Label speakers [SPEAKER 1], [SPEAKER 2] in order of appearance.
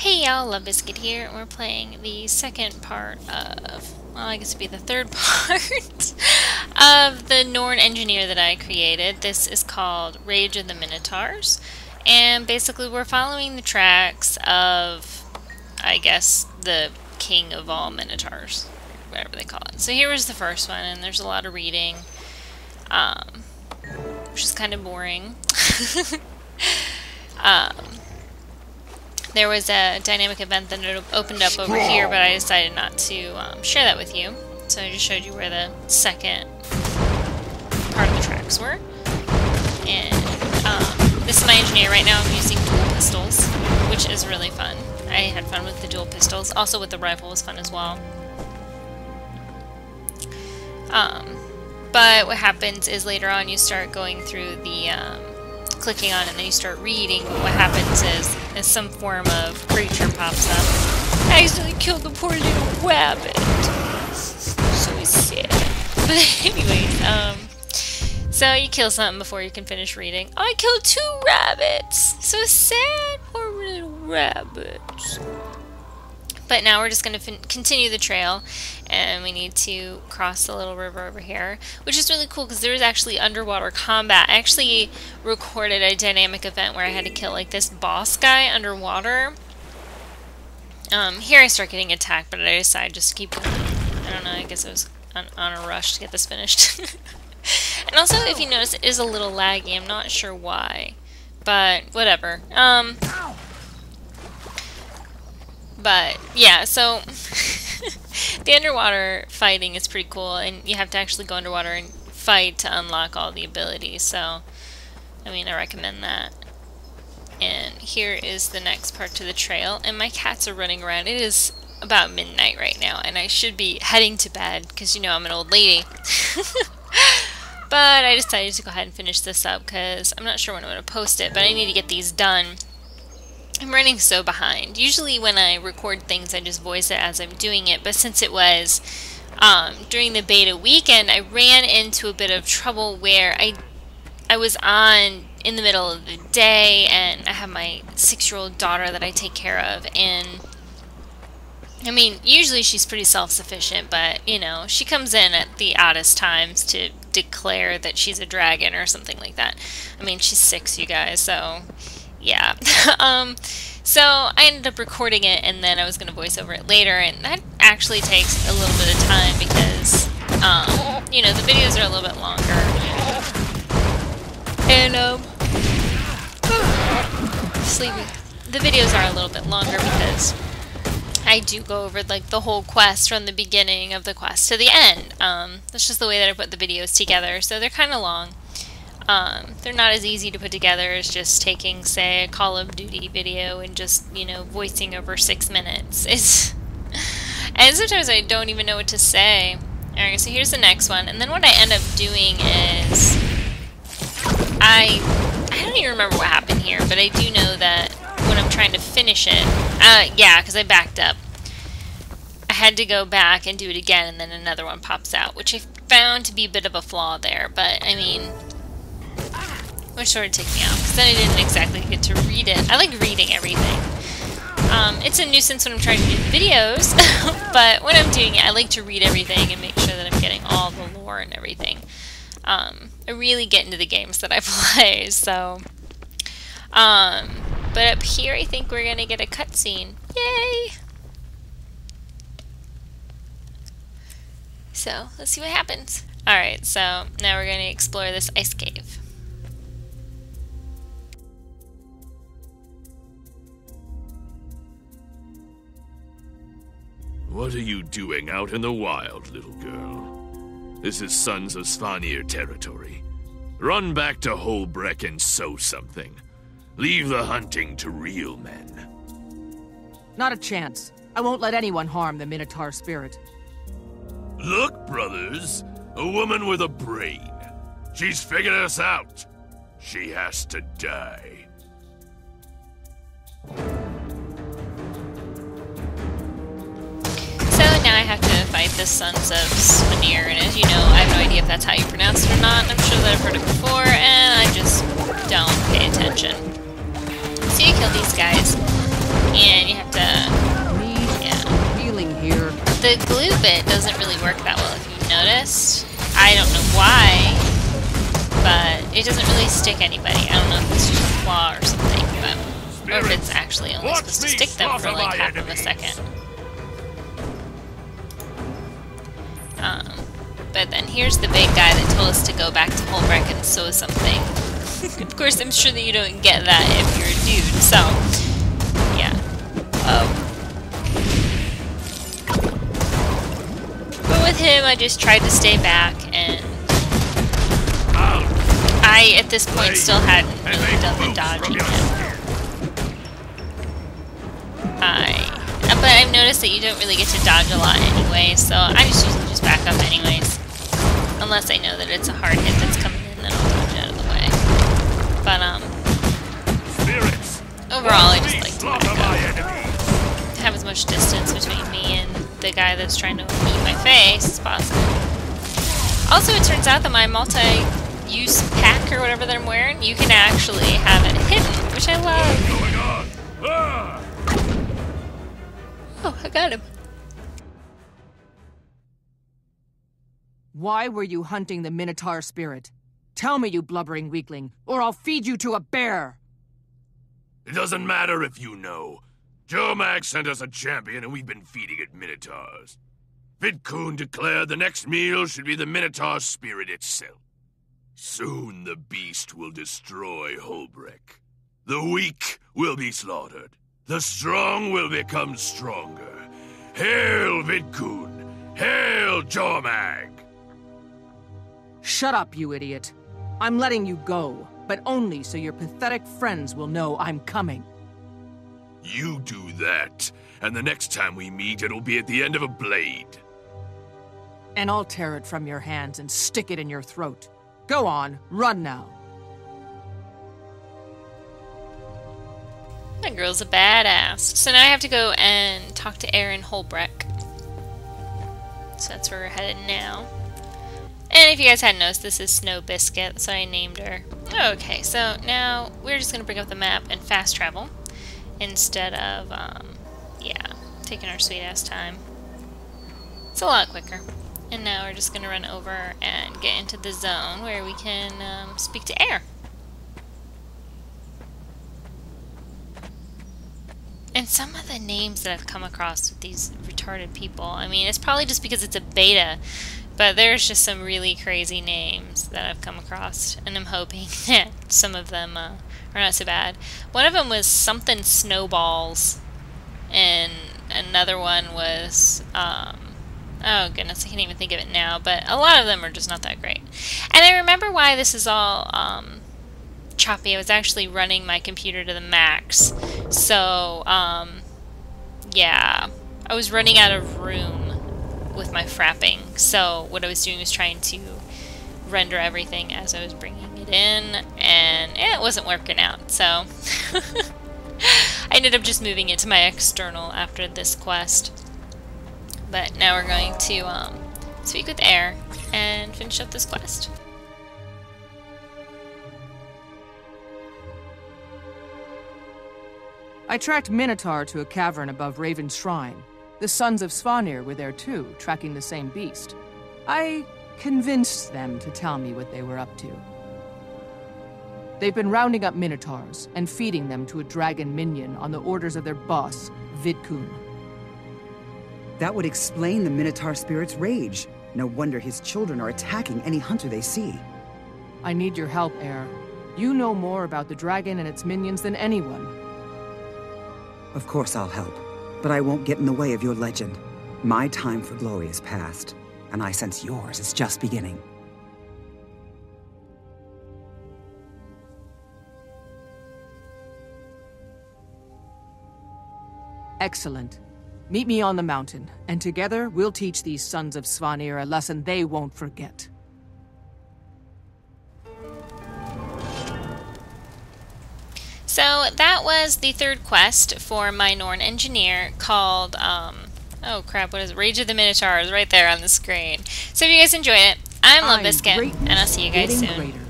[SPEAKER 1] Hey y'all, Love Biscuit here, and we're playing the second part of, well, I guess it'd be the third part of the Norn Engineer that I created. This is called Rage of the Minotaurs, and basically we're following the tracks of, I guess, the king of all Minotaurs, whatever they call it. So here was the first one, and there's a lot of reading, which is kind of boring. There was a dynamic event that opened up over here, but I decided not to share that with you. So I just showed you where the second part of the tracks were. And this is my engineer. Right now I'm using dual pistols, which is really fun. I had fun with the dual pistols. Also with the rifle was fun as well. But what happens is later on you start going through the clicking on it, and then you start reading. What happens is some form of creature pops up. I accidentally killed the poor little rabbit. So sad. But anyways, so you kill something before you can finish reading. Oh, I killed 2 rabbits! So sad, poor little rabbits. But now we're just going to continue the trail, and we need to cross the little river over here, which is really cool because there is actually underwater combat. I actually recorded a dynamic event where I had to kill like this boss guy underwater. Here I start getting attacked, but I decided just to keep going. I don't know, I guess I was on a rush to get this finished. And also, if you notice, it is a little laggy. I'm not sure why, but whatever. But yeah, so the underwater fighting is pretty cool, and you have to actually go underwater and fight to unlock all the abilities, so I mean, I recommend that. And here is the next part to the trail, and my cats are running around. It is about midnight right now, and I should be heading to bed, because you know I'm an old lady. But I decided to go ahead and finish this up, because I'm not sure when I'm going to post it, but I need to get these done. I'm running so behind. Usually when I record things I just voice it as I'm doing it, but since it was during the beta weekend, I ran into a bit of trouble where I was on in the middle of the day, and I have my 6-year-old daughter that I take care of, and I mean, usually she's pretty self-sufficient, but you know, she comes in at the oddest times to declare that she's a dragon or something like that. I mean, she's 6, you guys, so yeah. So I ended up recording it, and then I was going to voice over it later, and that actually takes a little bit of time because, you know, the videos are a little bit longer. And, the videos are a little bit longer because I do go over, like, the whole quest from the beginning of the quest to the end. That's just the way that I put the videos together, so they're kind of long. They're not as easy to put together as just taking, say, a Call of Duty video and just, you know, voicing over 6 minutes. And sometimes I don't even know what to say. Alright, so here's the next one. And then what I end up doing is I don't even remember what happened here, but I do know that when I'm trying to finish it, yeah, because I backed up. I had to go back and do it again, and then another one pops out, which I found to be a bit of a flaw there, but I mean, which sort of ticked me off, because then I didn't exactly get to read it. I like reading everything. It's a nuisance when I'm trying to do videos, but when I'm doing it, I like to read everything and make sure that I'm getting all the lore and everything. I really get into the games that I play, so. But up here, I think we're going to get a cutscene. Yay! So, let's see what happens. Alright, so now we're going to explore this ice cave.
[SPEAKER 2] What are you doing out in the wild, little girl? This is Sons of Svanir territory. Run back to Holbreck and sow something. Leave the hunting to real men.
[SPEAKER 3] Not a chance. I won't let anyone harm the Minotaur spirit.
[SPEAKER 2] Look, brothers. A woman with a brain. She's figured us out. She has to die.
[SPEAKER 1] Now I have to fight the Sons of Svanir, and as you know, I have no idea if that's how you pronounce it or not. I'm sure that I've heard it before, and I just don't pay attention. So you kill these guys, and you have to, yeah.
[SPEAKER 3] Healing here.
[SPEAKER 1] The glue bit doesn't really work that well, if you've noticed. I don't know why, but it doesn't really stick anybody. I don't know if it's just a flaw or something, but, or if it's actually only supposed to stick them for like half of a second. But then here's the big guy that told us to go back to Holbrook and sew something. Of course, I'm sure that you don't get that if you're a dude, so, yeah. But with him, I just tried to stay back, and I, at this point, still hadn't really done the dodging yet. But I've noticed that you don't really get to dodge a lot anyway, so I just usually just back up anyways. Unless I know that it's a hard hit that's coming in, then I'll dodge out of the way. But, overall, I just like to back up. Have as much distance between me and the guy that's trying to eat my face as possible. Also, it turns out that my multi-use pack or whatever that I'm wearing, you can actually have it hidden, which I love. Oh, I got him.
[SPEAKER 3] Why were you hunting the Minotaur spirit? Tell me, you blubbering weakling, or I'll feed you to a bear!
[SPEAKER 2] It doesn't matter if you know. Jormag sent us a champion and we've been feeding it Minotaurs. Vidkun declared the next meal should be the Minotaur spirit itself. Soon the beast will destroy Holbrook. The weak will be slaughtered. The strong will become stronger. Hail Vidkun! Hail Jormag!
[SPEAKER 3] Shut up, you idiot. I'm letting you go, but only so your pathetic friends will know I'm coming.
[SPEAKER 2] You do that, and the next time we meet, it'll be at the end of a blade.
[SPEAKER 3] And I'll tear it from your hands and stick it in your throat. Go on, run now.
[SPEAKER 1] That girl's a badass. So now I have to go and talk to Erin Holbrook. So that's where we're headed now. And if you guys hadn't noticed, this is Snow Biscuit. That's what I named her. Okay, so now we're just going to bring up the map and fast travel. Instead of, yeah, taking our sweet ass time. It's a lot quicker. And now we're just going to run over and get into the zone where we can speak to Air. And some of the names that I've come across with these retarded people, I mean, it's probably just because it's a beta, but there's just some really crazy names that I've come across, and I'm hoping that some of them are not so bad. One of them was something Snowballs, and another one was, oh goodness, I can't even think of it now, but a lot of them are just not that great. And I remember why this is all choppy. I was actually running my computer to the max, so yeah, I was running out of room with my frapping, so what I was doing was trying to render everything as I was bringing it in, and it wasn't working out, so I ended up just moving it to my external after this quest. But now we're going to speak with Air and finish up this quest.
[SPEAKER 3] I tracked Minotaur to a cavern above Raven's Shrine. The Sons of Svanir were there too, tracking the same beast. I convinced them to tell me what they were up to. They've been rounding up Minotaurs and feeding them to a dragon minion on the orders of their boss, Vidkun.
[SPEAKER 4] That would explain the Minotaur spirit's rage. No wonder his children are attacking any hunter they see.
[SPEAKER 3] I need your help, Air. You know more about the dragon and its minions than anyone.
[SPEAKER 4] Of course I'll help, but I won't get in the way of your legend. My time for glory is past, and I sense yours is just beginning.
[SPEAKER 3] Excellent. Meet me on the mountain, and together we'll teach these Sons of Svanir a lesson they won't forget.
[SPEAKER 1] So that was the third quest for my Norn engineer called, oh crap, what is it? Rage of the Minotaurs, right there on the screen. So if you guys enjoyed it, I'm Love Biscuit, and I'll see you guys soon.